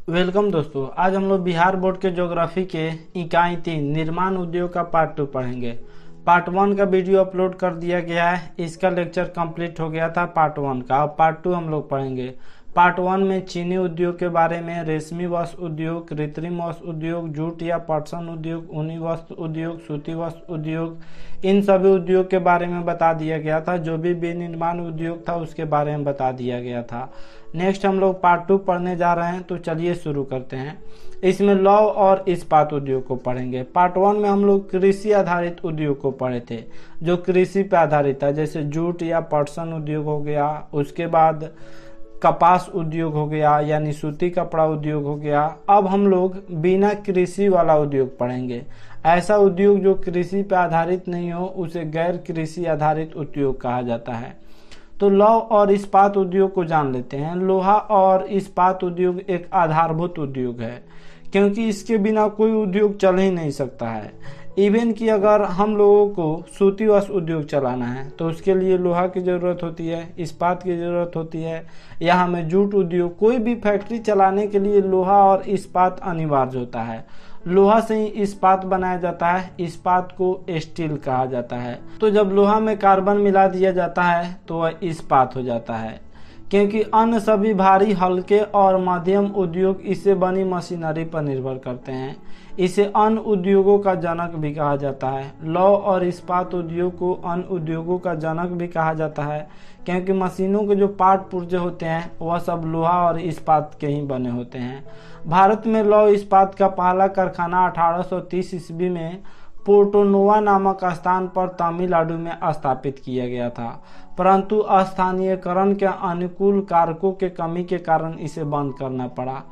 Welcome दोस्तों, आज हम लोग बिहार बोर्ड के ज्योग्राफी के इकाई 3 निर्माण उद्योग का पार्ट 2 पढ़ेंगे। पार्ट 1 का वीडियो अपलोड कर दिया गया है, इसका लेक्चर कंप्लीट हो गया था पार्ट 1 का। अब पार्ट 2 हम लोग पढ़ेंगे। पार्ट 1 में चीनी उद्योग के बारे में, रेशमी वस्त्र उद्योग, कृत्रिम वस्त्र उद्योग, जूट या पटसन उद्योग, ऊनी वस्त्र उद्योग, सूती वस्त्र उद्योग, इन सभी उद्योग के बारे में बता दिया गया था। जो भी विनिर्माण उद्योग था उसके बारे में बता दिया गया था। नेक्स्ट हम लोग पार्ट 2 पढ़ने जा रहे हैं, तो चलिए शुरू करते हैं। इसमें लौह और इस्पात उद्योग को पढ़ेंगे। पार्ट 1 में हम लोग कृषि आधारित उद्योग को पढ़े थे, जो कृषि पे आधारित था, जैसे जूट या पटसन उद्योग हो गया, उसके बाद कपास उद्योग हो गया यानी सूती कपड़ा उद्योग हो गया। अब हम लोग बिना कृषि वाला उद्योग पढ़ेंगे। ऐसा उद्योग जो कृषि पे आधारित नहीं हो उसे गैर कृषि आधारित उद्योग कहा जाता है। तो लौह और इस्पात उद्योग को जान लेते हैं। लोहा और इस्पात उद्योग एक आधारभूत उद्योग है, क्योंकि इसके बिना कोई उद्योग चल ही नहीं सकता है। इवन कि अगर हम लोगों को सूती वस्त्र उद्योग चलाना है तो उसके लिए लोहा की ज़रूरत होती है, इस्पात की ज़रूरत होती है, या हमें जूट उद्योग, कोई भी फैक्ट्री चलाने के लिए लोहा और इस्पात अनिवार्य होता है। लोहा से ही इस्पात बनाया जाता है, इस्पात को स्टील कहा जाता है। तो जब लोहा में कार्बन मिला दिया जाता है तो वह इस्पात हो जाता है, क्योंकि अन्य सभी भारी, हल्के और मध्यम उद्योग इससे बनी मशीनरी पर निर्भर करते हैं। इसे अन्य उद्योगों का जनक भी कहा जाता है। लौह और इस्पात उद्योग को अन्य उद्योगों का जनक भी कहा जाता है, क्योंकि मशीनों के जो पार्ट पुर्जे होते हैं वह सब लोहा और इस्पात के ही बने होते हैं। भारत में लौह इस्पात का पहला कारखाना 1830 ईस्वी में पोर्टोनोवा नामक स्थान पर तमिलनाडु में स्थापित किया गया था, परंतु स्थानीयकरण के अनुकूल कारकों के कमी के कारण इसे बंद करना पड़ा।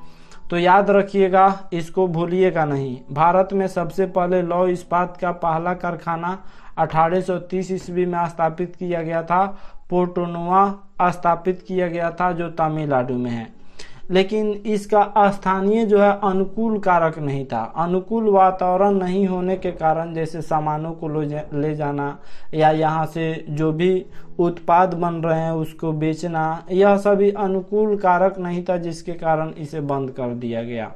तो याद रखिएगा, इसको भूलिएगा नहीं। भारत में सबसे पहले लौह इस्पात का पहला कारखाना 1830 ईस्वी में स्थापित किया गया था। पोर्टोनोवा स्थापित किया गया था, जो तमिलनाडु में है। लेकिन इसका स्थानीय जो है अनुकूल कारक नहीं था। अनुकूल वातावरण नहीं होने के कारण, जैसे सामानों को ले जाना या यहाँ से जो भी उत्पाद बन रहे हैं उसको बेचना, यह सभी अनुकूल कारक नहीं था, जिसके कारण इसे बंद कर दिया गया।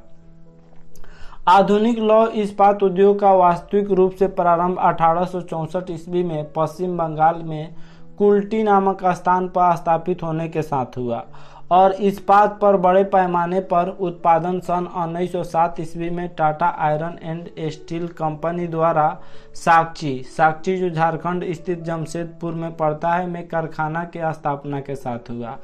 आधुनिक लौह इस्पात उद्योग का वास्तविक रूप से प्रारंभ 1864 ईस्वी में पश्चिम बंगाल में कुल्टी नामक स्थान पर स्थापित होने के साथ हुआ, और इस्पात पर बड़े पैमाने पर उत्पादन सन 1907 ईस्वी में Tata iron and steel company द्वारा साक्ची जो झारखंड स्थित जमशेदपुर में पड़ता है, में कारखाना के स्थापना के साथ हुआ।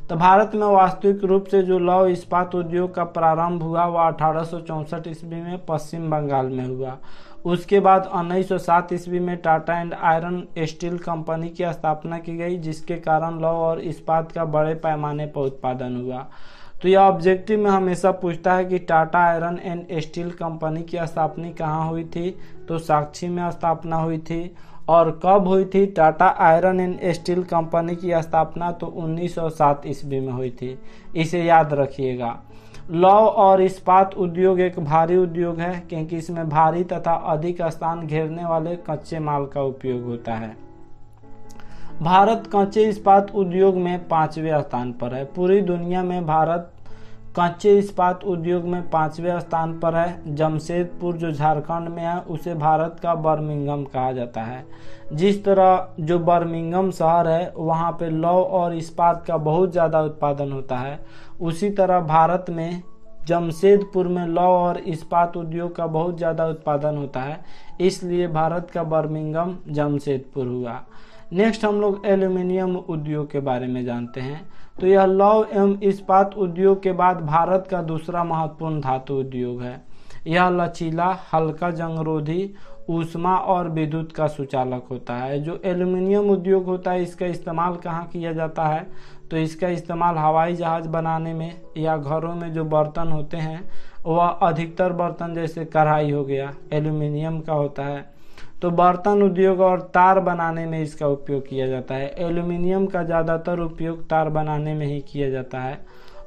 तो भारत में वास्तविक रूप से जो लौह इस्पात उद्योग का प्रारंभ हुआ वह 1864 ईस्वी में पश्चिम बंगाल में हुआ। उसके बाद 1907 ईस्वी में Tata and iron steel company की स्थापना की गई, जिसके कारण लौह और इस्पात का बड़े पैमाने पर उत्पादन हुआ। तो यह ऑब्जेक्टिव में हमेशा पूछता है कि Tata iron and steel company की स्थापना कहाँ हुई थी, तो साक्ची में स्थापना हुई थी। और कब हुई थी Tata iron and steel company की स्थापना, तो 1907 ईस्वी में हुई थी। इसे याद रखिएगा। लौह और इस्पात उद्योग एक भारी उद्योग है, क्योंकि इसमें भारी तथा अधिक स्थान घेरने वाले कच्चे माल का उपयोग होता है। भारत कच्चे इस्पात उद्योग में 5वें स्थान पर है। पूरी दुनिया में भारत कच्चे इस्पात उद्योग में 5वें स्थान पर है। जमशेदपुर जो झारखंड में है उसे भारत का बर्मिंघम कहा जाता है। जिस तरह जो बर्मिंघम शहर है वहाँ पे लौह और इस्पात का बहुत ज़्यादा उत्पादन होता है, उसी तरह भारत में जमशेदपुर में लौह और इस्पात उद्योग का बहुत ज़्यादा उत्पादन होता है, इसलिए भारत का बर्मिंघम जमशेदपुर हुआ। नेक्स्ट हम लोग एल्यूमिनियम उद्योग के बारे में जानते हैं। तो यह लौह एवं इस्पात उद्योग के बाद भारत का दूसरा महत्वपूर्ण धातु उद्योग है। यह लचीला, हल्का, जंगरोधी, ऊष्मा और विद्युत का सुचालक होता है। जो एल्यूमिनियम उद्योग होता है इसका इस्तेमाल कहाँ किया जाता है, तो इसका इस्तेमाल हवाई जहाज बनाने में, या घरों में जो बर्तन होते हैं वह अधिकतर बर्तन जैसे कढ़ाई हो गया एल्यूमिनियम का होता है। तो बर्तन उद्योग और तार बनाने में इसका उपयोग किया जाता है। एल्यूमिनियम का ज़्यादातर उपयोग तार बनाने में ही किया जाता है।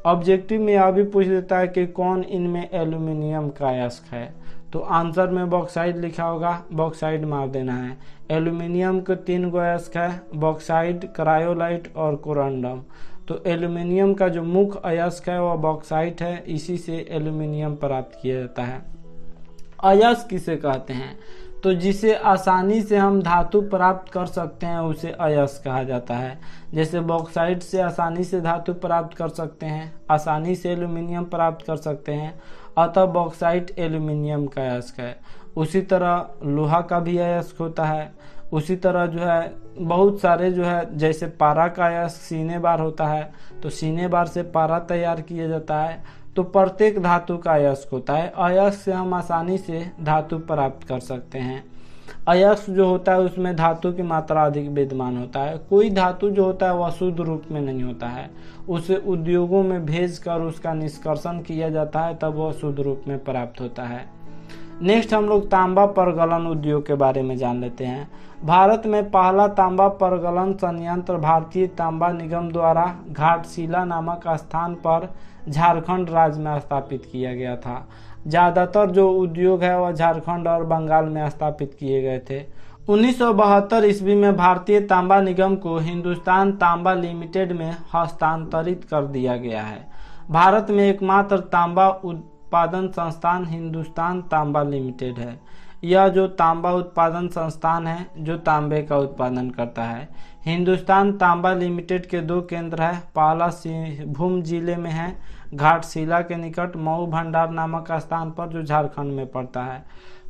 ऑब्जेक्टिव में यह भी पूछ देता है कि कौन इनमें एल्यूमिनियम का अयस्क है, तो आंसर में बॉक्साइड लिखा होगा, बॉक्साइड मार देना है। एल्यूमिनियम के 3 गो अयस्क है, बॉक्साइड, क्रायोलाइट और कोरंडम। तो एल्यूमिनियम का जो मुख्य अयस्क है वह बॉक्साइट है, इसी से एल्यूमिनियम प्राप्त किया जाता है। अयस्क किसे कहते हैं? तो जिसे आसानी से हम धातु प्राप्त कर सकते हैं उसे अयस्क कहा जाता है। जैसे बॉक्साइट से आसानी से धातु प्राप्त कर सकते हैं, आसानी से एल्यूमिनियम प्राप्त कर सकते हैं, अतः बॉक्साइट एल्यूमिनियम का अयस्क है। उसी तरह लोहा का भी अयस्क होता है। उसी तरह जो है बहुत सारे जो है, जैसे पारा का अयस्क सीने बार होता है, तो सीने बार से पारा तैयार किया जाता है। तो प्रत्येक धातु का अयस्क होता है। अयस्क से हम आसानी से धातु प्राप्त कर सकते हैं। अयस्क जो होता है उसमें धातु की मात्रा अधिक विद्यमान होता है। कोई धातु जो होता है वह शुद्ध रूप में नहीं होता है, उसे उद्योगों में भेजकर उसका निष्कर्षण किया जाता है, तब वह शुद्ध रूप में प्राप्त होता है। नेक्स्ट हम लोग तांबा परगलन उद्योग के बारे में जान लेते हैं। भारत में पहला तांबा परगलन संयंत्र भारतीय तांबा निगम द्वारा घाटशिला नामक स्थान पर झारखंड राज्य में स्थापित किया गया था। ज्यादातर जो उद्योग है वह झारखंड और बंगाल में स्थापित किए गए थे। 1972 ईस्वी में भारतीय तांबा निगम को हिंदुस्तान तांबा लिमिटेड में हस्तांतरित कर दिया गया है। भारत में एकमात्र तांबा उत्पादन संस्थान हिंदुस्तान तांबा लिमिटेड है। यह जो तांबा उत्पादन संस्थान है जो तांबे का उत्पादन करता है। हिंदुस्तान तांबा लिमिटेड के 2 केंद्र है। पहला सिंहभूम जिले में है, घाटशिला के निकट मऊ भंडार नामक स्थान पर, जो झारखंड में पड़ता है।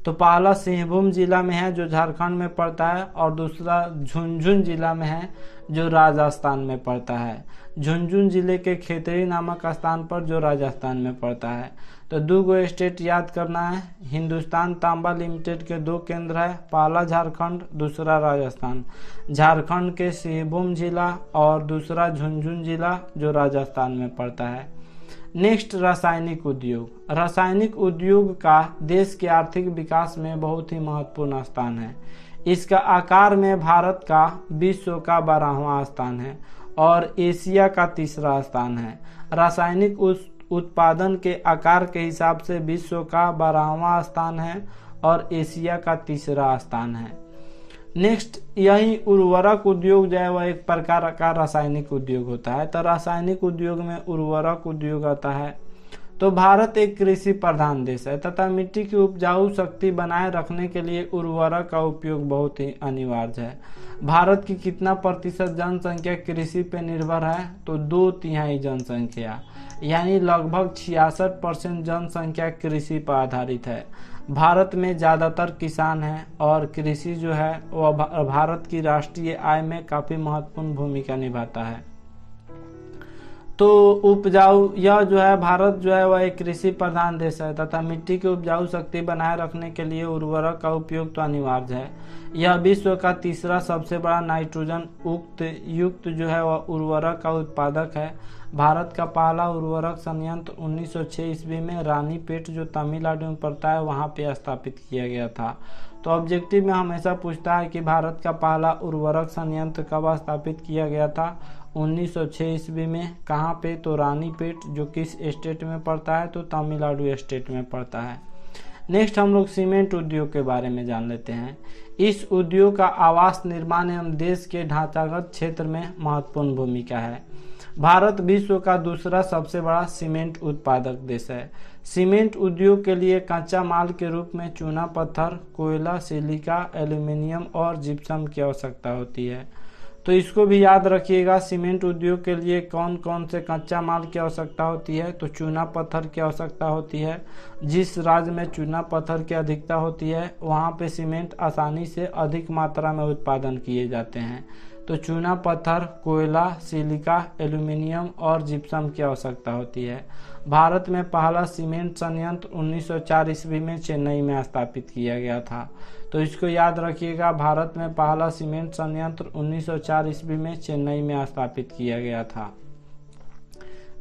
तो पहला सिंहभूम जिला में है जो झारखंड में पड़ता है, और दूसरा झुनझुन जिला में है जो राजस्थान में पड़ता है। झुनझुन जिले के खेतड़ी नामक स्थान पर जो राजस्थान में पड़ता है। तो 2 स्टेट याद करना है। हिंदुस्तान तांबा लिमिटेड के 2 केंद्र है, पहला झारखंड, दूसरा राजस्थान। झारखंड के सिंहभूम जिला और दूसरा झुनझुन जिला जो राजस्थान में पड़ता है। नेक्स्ट रासायनिक उद्योग। रासायनिक उद्योग का देश के आर्थिक विकास में बहुत ही महत्वपूर्ण स्थान है। इसका आकार में भारत का विश्व का 12वां स्थान है और एशिया का 3रा स्थान है। रासायनिक उत्पादन के आकार के हिसाब से विश्व का 12वां स्थान है और एशिया का 3रा स्थान है। नेक्स्ट, यही उर्वरक उद्योग जो है वह एक प्रकार का रासायनिक उद्योग होता है। तो रासायनिक उद्योग में उर्वरक उद्योग आता है। तो भारत एक कृषि प्रधान देश है तथा मिट्टी की उपजाऊ शक्ति बनाए रखने के लिए उर्वरक का उपयोग बहुत ही अनिवार्य है। भारत की कितना प्रतिशत जनसंख्या कृषि पर निर्भर है? तो 2/3 जनसंख्या, यानी लगभग 66% जनसंख्या कृषि पर आधारित है। भारत में ज़्यादातर किसान हैं और कृषि जो है वह भारत की राष्ट्रीय आय में काफ़ी महत्वपूर्ण भूमिका निभाता है। तो उपजाऊ, यह जो है भारत जो है वह एक कृषि प्रधान देश है तथा मिट्टी की उपजाऊ शक्ति बनाए रखने के लिए उर्वरक का उपयोग तो अनिवार्य है। यह विश्व का 3रा सबसे बड़ा नाइट्रोजन युक्त जो है वह उर्वरक का उत्पादक है। भारत का पहला उर्वरक संयंत्र 1906 ईस्वी में रानीपेट जो तमिलनाडु में पड़ता है वहां पे स्थापित किया गया था। तो ऑब्जेक्टिव में हमेशा पूछता है कि भारत का पहला उर्वरक संयंत्र कब स्थापित किया गया था? 1906 ईस्वी में। कहाँ पे? तो रानीपेट, जो किस स्टेट में पड़ता है? तो तमिलनाडु स्टेट में पड़ता है। नेक्स्ट हम लोग सीमेंट उद्योग के बारे में जान लेते हैं। इस उद्योग का आवास निर्माण एवं देश के ढांचागत क्षेत्र में महत्वपूर्ण भूमिका है। भारत विश्व का 2रा सबसे बड़ा सीमेंट उत्पादक देश है। सीमेंट उद्योग के लिए कच्चा माल के रूप में चूना पत्थर, कोयला, सिलिका, एल्यूमिनियम और जिप्सम की आवश्यकता होती है। तो इसको भी याद रखिएगा, सीमेंट उद्योग के लिए कौन कौन से कच्चा माल की आवश्यकता होती है? तो चूना पत्थर की आवश्यकता होती है। जिस राज्य में चूना पत्थर की अधिकता होती है वहाँ पे सीमेंट आसानी से अधिक मात्रा में उत्पादन किए जाते हैं। तो चूना पत्थर, कोयला, सिलिका, एल्यूमिनियम और जिप्सम की आवश्यकता होती है। भारत में पहला सीमेंट संयंत्र 1904 ईस्वी में चेन्नई में स्थापित किया गया था। तो इसको याद रखिएगा, भारत में पहला सीमेंट संयंत्र 1904 ईस्वी में चेन्नई में स्थापित किया गया था।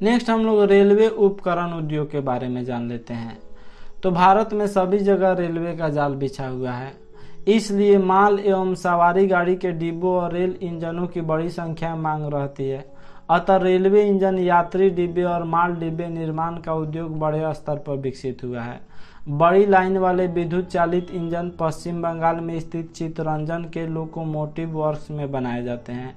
नेक्स्ट हम लोग रेलवे उपकरण उद्योग के बारे में जान लेते हैं। तो भारत में सभी जगह रेलवे का जाल बिछा हुआ है, इसलिए माल एवं सवारी गाड़ी के डिब्बों और रेल इंजनों की बड़ी संख्या में मांग रहती है। अतः रेलवे इंजन, यात्री डिब्बे और माल डिब्बे निर्माण का उद्योग बड़े स्तर पर विकसित हुआ है। बड़ी लाइन वाले विद्युत चालित इंजन पश्चिम बंगाल में स्थित चित्तरंजन के लोकोमोटिव वर्क्स में बनाए जाते हैं।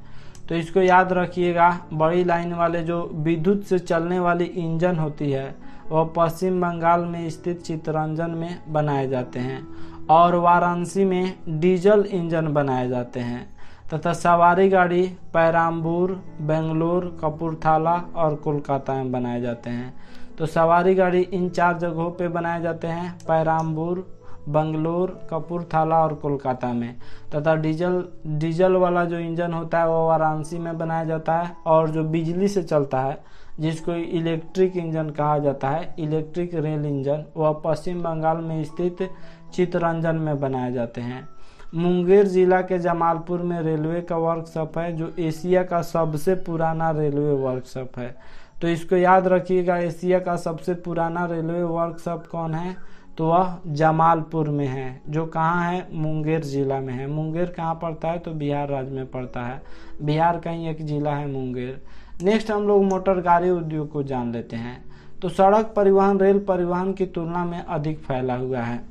तो इसको याद रखिएगा। बड़ी लाइन वाले जो विद्युत से चलने वाली इंजन होती है वह पश्चिम बंगाल में स्थित चित्तरंजन में बनाए जाते हैं और वाराणसी में डीजल इंजन बनाए जाते हैं तथा सवारी गाड़ी पेराम्बूर, बेंगलुरु, कपूरथला और कोलकाता में बनाए जाते हैं। तो सवारी गाड़ी इन 4 जगहों पे बनाए जाते हैं, पेराम्बूर, बेंगलुरु, कपूरथला और कोलकाता में। तथा डीजल वाला जो इंजन होता है वो वाराणसी में बनाया जाता है और जो बिजली से चलता है जिसको इलेक्ट्रिक इंजन कहा जाता है, इलेक्ट्रिक रेल इंजन, वह पश्चिम बंगाल में स्थित चित्तरंजन में बनाए जाते हैं। मुंगेर जिला के जमालपुर में रेलवे का वर्कशॉप है जो एशिया का सबसे पुराना रेलवे वर्कशॉप है। तो इसको याद रखिएगा, एशिया का सबसे पुराना रेलवे वर्कशॉप कौन है, तो वह जमालपुर में है, जो कहाँ है, मुंगेर जिला में है। मुंगेर कहाँ पड़ता है, तो बिहार राज्य में पड़ता है। बिहार का ही एक जिला है मुंगेर। नेक्स्ट हम लोग मोटर गाड़ी उद्योग को जान लेते हैं। तो सड़क परिवहन रेल परिवहन की तुलना में अधिक फैला हुआ है।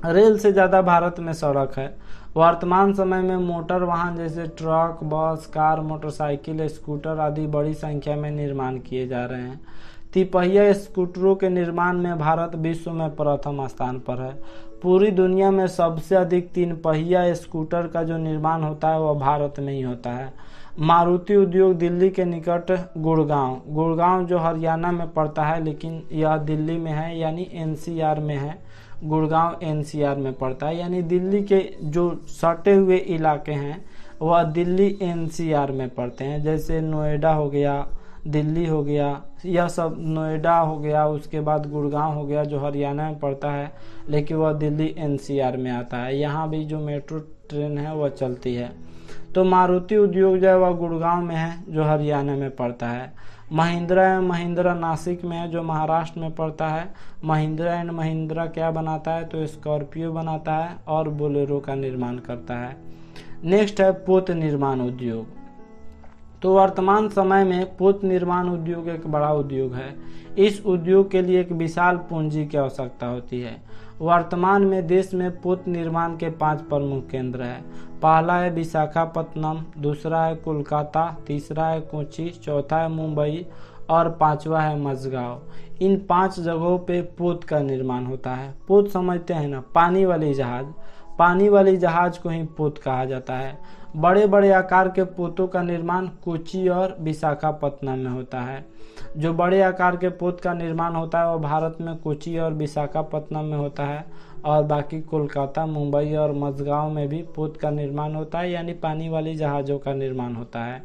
रेल से ज़्यादा भारत में सड़क है। वर्तमान समय में मोटर वाहन जैसे ट्रक, बस, कार, मोटरसाइकिल, स्कूटर आदि बड़ी संख्या में निर्माण किए जा रहे हैं। तिपहिया स्कूटरों के निर्माण में भारत विश्व में प्रथम स्थान पर है। पूरी दुनिया में सबसे अधिक 3 पहिया स्कूटर का जो निर्माण होता है वह भारत में ही होता है। मारुति उद्योग दिल्ली के निकट गुड़गांव जो हरियाणा में पड़ता है लेकिन यह दिल्ली में है, यानी एनसीआर में है। गुड़गांव एनसीआर में पड़ता है, यानी दिल्ली के जो सटे हुए इलाके हैं वह दिल्ली एनसीआर में पड़ते हैं। जैसे नोएडा हो गया, दिल्ली हो गया, यह सब नोएडा हो गया, उसके बाद गुड़गांव हो गया जो हरियाणा में पड़ता है लेकिन वह दिल्ली एनसीआर में आता है। यहाँ भी जो मेट्रो ट्रेन है वह चलती है। तो मारुति उद्योग जो है वह गुड़गांव में है जो हरियाणा में पड़ता है। महिंद्रा नासिक में है जो महाराष्ट्र में पड़ता है। महिंद्रा एंड महिंद्रा क्या बनाता है, तो स्कॉर्पियो बनाता है और बोलेरो का निर्माण करता है। नेक्स्ट है पोत निर्माण उद्योग। तो वर्तमान समय में पोत निर्माण उद्योग एक बड़ा उद्योग है। इस उद्योग के लिए एक विशाल पूंजी की आवश्यकता होती है। वर्तमान में देश में पोत निर्माण के 5 प्रमुख केंद्र हैं। पहला है विशाखापत्तनम, दूसरा है कोलकाता, तीसरा है कोच्चि, चौथा है मुंबई और 5वां है मझगांव। इन 5 जगहों पे पोत का निर्माण होता है। पोत समझते हैं ना, पानी वाली जहाज को ही पोत कहा जाता है। बड़े बड़े आकार के पोतों का निर्माण कोच्चि और विशाखापत्तनम में होता है। जो बड़े आकार के पोत का निर्माण होता है वह भारत में कोच्चि और विशाखापत्तनम में होता है और बाकी कोलकाता, मुंबई और मझगांव में भी पोत का निर्माण होता है, यानी पानी वाली जहाज़ों का निर्माण होता है।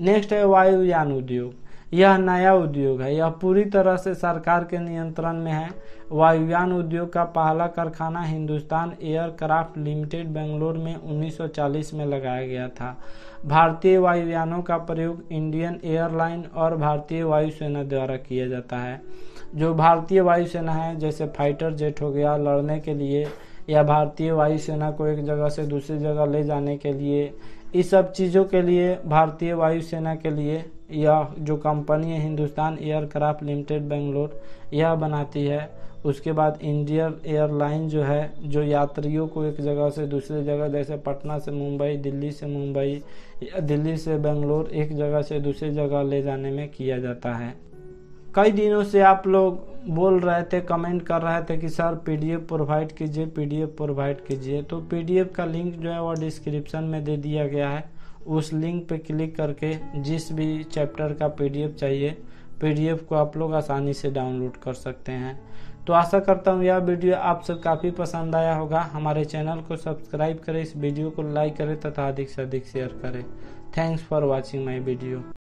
नेक्स्ट है वायुयान उद्योग। यह नया उद्योग है, यह पूरी तरह से सरकार के नियंत्रण में है। वायुयान उद्योग का पहला कारखाना हिंदुस्तान एयरक्राफ्ट लिमिटेड बेंगलुरु में 1940 में लगाया गया था। भारतीय वायुयानों का प्रयोग इंडियन एयरलाइन और भारतीय वायुसेना द्वारा किया जाता है। जो भारतीय वायुसेना है, जैसे फाइटर जेट हो गया लड़ने के लिए, या भारतीय वायुसेना को एक जगह से दूसरी जगह ले जाने के लिए, इस सब चीज़ों के लिए भारतीय वायुसेना के लिए यह जो कंपनी है हिंदुस्तान एयरक्राफ्ट लिमिटेड बेंगलुरु यह बनाती है। उसके बाद इंडियन एयरलाइन जो है, जो यात्रियों को एक जगह से दूसरी जगह, जैसे पटना से मुंबई, दिल्ली से मुंबई, दिल्ली से बेंगलुरु, एक जगह से दूसरी जगह ले जाने में किया जाता है। कई दिनों से आप लोग बोल रहे थे, कमेंट कर रहे थे कि सर पीडीएफ प्रोवाइड कीजिए। तो पीडीएफ का लिंक जो है वो डिस्क्रिप्शन में दे दिया गया है। उस लिंक पे क्लिक करके जिस भी चैप्टर का पीडीएफ चाहिए, पीडीएफ को आप लोग आसानी से डाउनलोड कर सकते हैं। तो आशा करता हूँ यह वीडियो आप सब काफ़ी पसंद आया होगा। हमारे चैनल को सब्सक्राइब करें, इस वीडियो को लाइक करें तथा अधिक से अधिक शेयर करें। Thanks for watching my video.